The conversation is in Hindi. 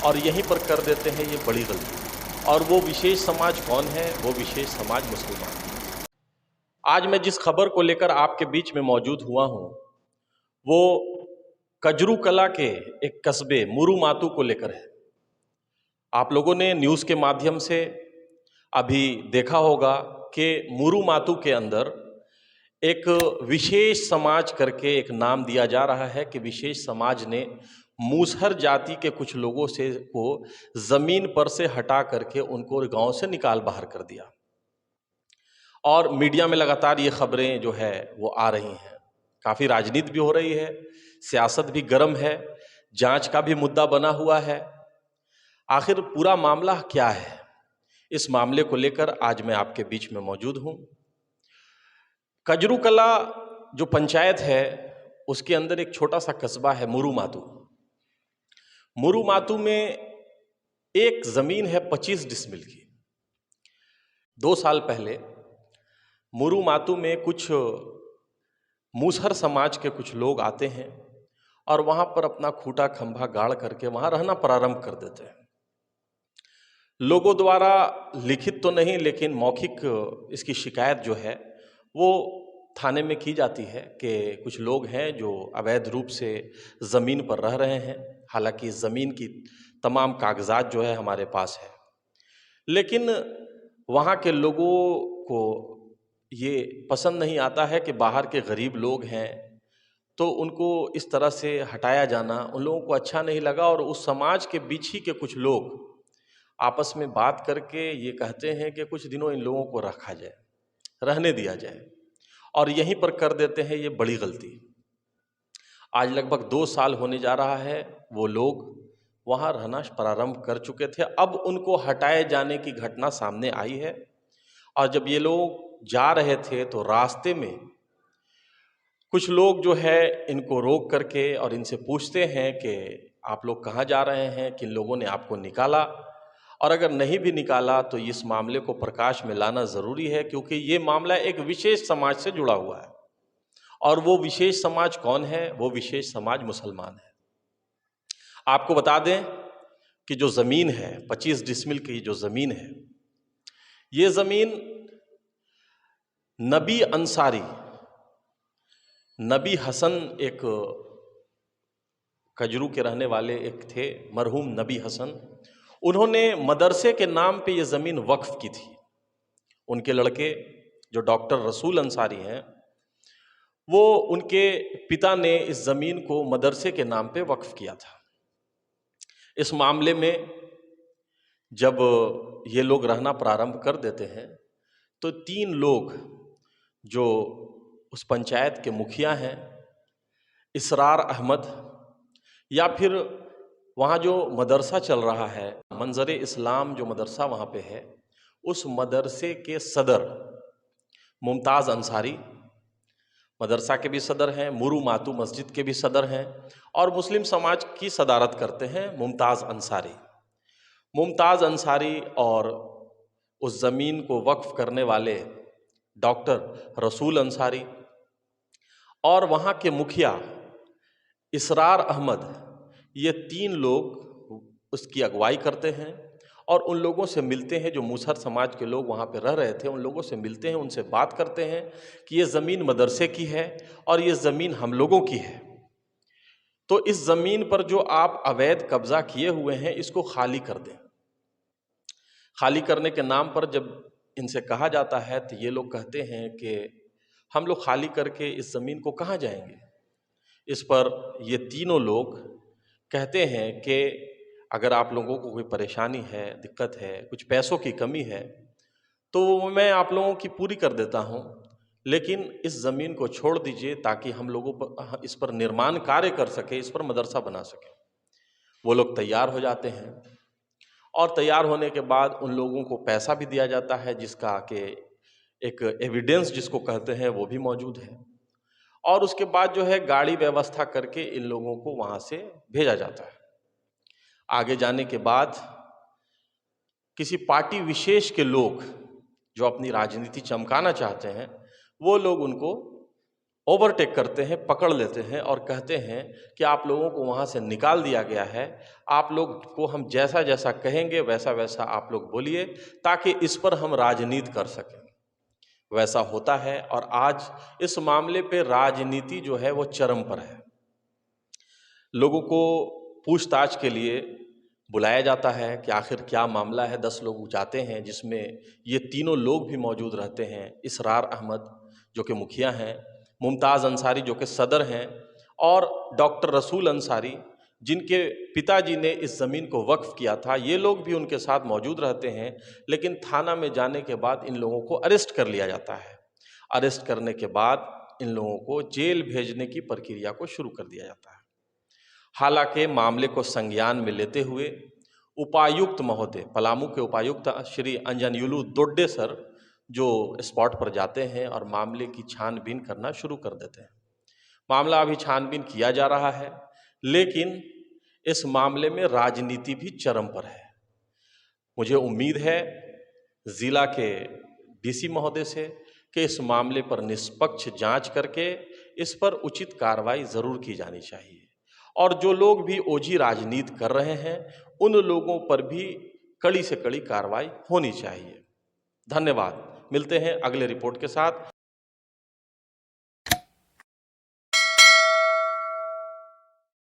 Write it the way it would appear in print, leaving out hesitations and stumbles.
और यहीं पर कर देते हैं ये बड़ी गलती। और वो विशेष समाज कौन है? वो विशेष समाज मुसलमान। आज मैं जिस खबर को लेकर आपके बीच में मौजूद हुआ हूँ वो कजरू कला के एक कस्बे मुरुमातू को लेकर है। आप लोगों ने न्यूज़ के माध्यम से अभी देखा होगा कि मुरुमातू के अंदर एक विशेष समाज करके एक नाम दिया जा रहा है कि विशेष समाज ने मूसहर जाति के कुछ लोगों से को ज़मीन पर से हटा करके उनको गांव से निकाल बाहर कर दिया। और मीडिया में लगातार ये खबरें जो है वो आ रही हैं, काफ़ी राजनीति भी हो रही है, सियासत भी गर्म है, जांच का भी मुद्दा बना हुआ है। आखिर पूरा मामला क्या है? इस मामले को लेकर आज मैं आपके बीच में मौजूद हूँ। कजरू कला जो पंचायत है उसके अंदर एक छोटा सा कस्बा है मुरुमातू। मुरुमातू में एक ज़मीन है 25 डिसमिल की। 2 साल पहले मुरुमातू में कुछ मूसहर समाज के कुछ लोग आते हैं और वहाँ पर अपना खूंटा खंभा गाड़ करके वहाँ रहना प्रारंभ कर देते हैं। लोगों द्वारा लिखित तो नहीं लेकिन मौखिक इसकी शिकायत जो है वो थाने में की जाती है कि कुछ लोग हैं जो अवैध रूप से ज़मीन पर रह रहे हैं। हालांकि ज़मीन की तमाम कागजात जो है हमारे पास है, लेकिन वहाँ के लोगों को ये पसंद नहीं आता है कि बाहर के गरीब लोग हैं तो उनको इस तरह से हटाया जाना उन लोगों को अच्छा नहीं लगा। और उस समाज के बीच ही के कुछ लोग आपस में बात करके ये कहते हैं कि कुछ दिनों इन लोगों को रखा जाए, रहने दिया जाए, और यहीं पर कर देते हैं ये बड़ी गलती। आज लगभग 2 साल होने जा रहा है, वो लोग वहाँ रहना प्रारंभ कर चुके थे। अब उनको हटाए जाने की घटना सामने आई है। और जब ये लोग जा रहे थे तो रास्ते में कुछ लोग जो है इनको रोक करके और इनसे पूछते हैं कि आप लोग कहाँ जा रहे हैं, किन लोगों ने आपको निकाला, और अगर नहीं भी निकाला तो इस मामले को प्रकाश में लाना ज़रूरी है क्योंकि ये मामला एक विशेष समाज से जुड़ा हुआ है। और वो विशेष समाज कौन है? वो विशेष समाज मुसलमान है। आपको बता दें कि जो ज़मीन है 25 डिसमिल की जो ज़मीन है, ये ज़मीन नबी अंसारी, नबी हसन एक कजरू के रहने वाले एक थे, मरहूम नबी हसन, उन्होंने मदरसे के नाम पे ये ज़मीन वक्फ़ की थी। उनके लड़के जो डॉक्टर रसूल अंसारी हैं वो उनके पिता ने इस ज़मीन को मदरसे के नाम पे वक्फ़ किया था। इस मामले में जब ये लोग रहना प्रारंभ कर देते हैं तो 3 लोग जो उस पंचायत के मुखिया हैं, इसरार अहमद, या फिर वहाँ जो मदरसा चल रहा है मंजर इस्लाम जो मदरसा वहाँ पे है, उस मदरसे के सदर मुमताज़ अंसारी, मदरसा के भी सदर हैं, मुरुमातू मस्जिद के भी सदर हैं, और मुस्लिम समाज की सदारत करते हैं मुमताज़ अंसारी। मुमताज़ अंसारी और उस ज़मीन को वक्फ़ करने वाले डॉक्टर रसूल अंसारी और वहाँ के मुखिया इसरार अहमद, ये 3 लोग उसकी अगुवाई करते हैं और उन लोगों से मिलते हैं जो मूसहर समाज के लोग वहाँ पे रह रहे थे। उन लोगों से मिलते हैं, उनसे बात करते हैं कि ये ज़मीन मदरसे की है और ये ज़मीन हम लोगों की है, तो इस ज़मीन पर जो आप अवैध कब्ज़ा किए हुए हैं इसको खाली कर दें। खाली करने के नाम पर जब इनसे कहा जाता है तो ये लोग कहते हैं कि हम लोग खाली करके इस ज़मीन को कहाँ जाएंगे। इस पर ये तीनों लोग कहते हैं कि अगर आप लोगों को कोई परेशानी है, दिक्कत है, कुछ पैसों की कमी है तो मैं आप लोगों की पूरी कर देता हूँ, लेकिन इस ज़मीन को छोड़ दीजिए ताकि हम लोगों पर इस पर निर्माण कार्य कर सके, इस पर मदरसा बना सके। वो लोग तैयार हो जाते हैं और तैयार होने के बाद उन लोगों को पैसा भी दिया जाता है जिसका कि एक एविडेंस जिसको कहते हैं वो भी मौजूद है। और उसके बाद जो है गाड़ी व्यवस्था करके इन लोगों को वहाँ से भेजा जाता है। आगे जाने के बाद किसी पार्टी विशेष के लोग जो अपनी राजनीति चमकाना चाहते हैं वो लोग उनको ओवरटेक करते हैं, पकड़ लेते हैं और कहते हैं कि आप लोगों को वहाँ से निकाल दिया गया है, आप लोग को हम जैसा जैसा कहेंगे वैसा वैसा आप लोग बोलिए ताकि इस पर हम राजनीति कर सकें। वैसा होता है और आज इस मामले पे राजनीति जो है वो चरम पर है। लोगों को पूछताछ के लिए बुलाया जाता है कि आखिर क्या मामला है। 10 लोग जाते हैं जिसमें ये तीनों लोग भी मौजूद रहते हैं। इसरार अहमद जो कि मुखिया हैं, मुमताज़ अंसारी जो कि सदर हैं और डॉक्टर रसूल अंसारी जिनके पिताजी ने इस ज़मीन को वक्फ किया था, ये लोग भी उनके साथ मौजूद रहते हैं। लेकिन थाना में जाने के बाद इन लोगों को अरेस्ट कर लिया जाता है। अरेस्ट करने के बाद इन लोगों को जेल भेजने की प्रक्रिया को शुरू कर दिया जाता है। हालांकि मामले को संज्ञान में लेते हुए उपायुक्त महोदय, पलामू के उपायुक्त श्री अंजनयुलू दोड्डे सर जो स्पॉट पर जाते हैं और मामले की छानबीन करना शुरू कर देते हैं। मामला अभी छानबीन किया जा रहा है, लेकिन इस मामले में राजनीति भी चरम पर है। मुझे उम्मीद है ज़िला के डीसी महोदय से कि इस मामले पर निष्पक्ष जांच करके इस पर उचित कार्रवाई ज़रूर की जानी चाहिए और जो लोग भी ओजी राजनीति कर रहे हैं उन लोगों पर भी कड़ी से कड़ी कार्रवाई होनी चाहिए। धन्यवाद। मिलते हैं अगले रिपोर्ट के साथ।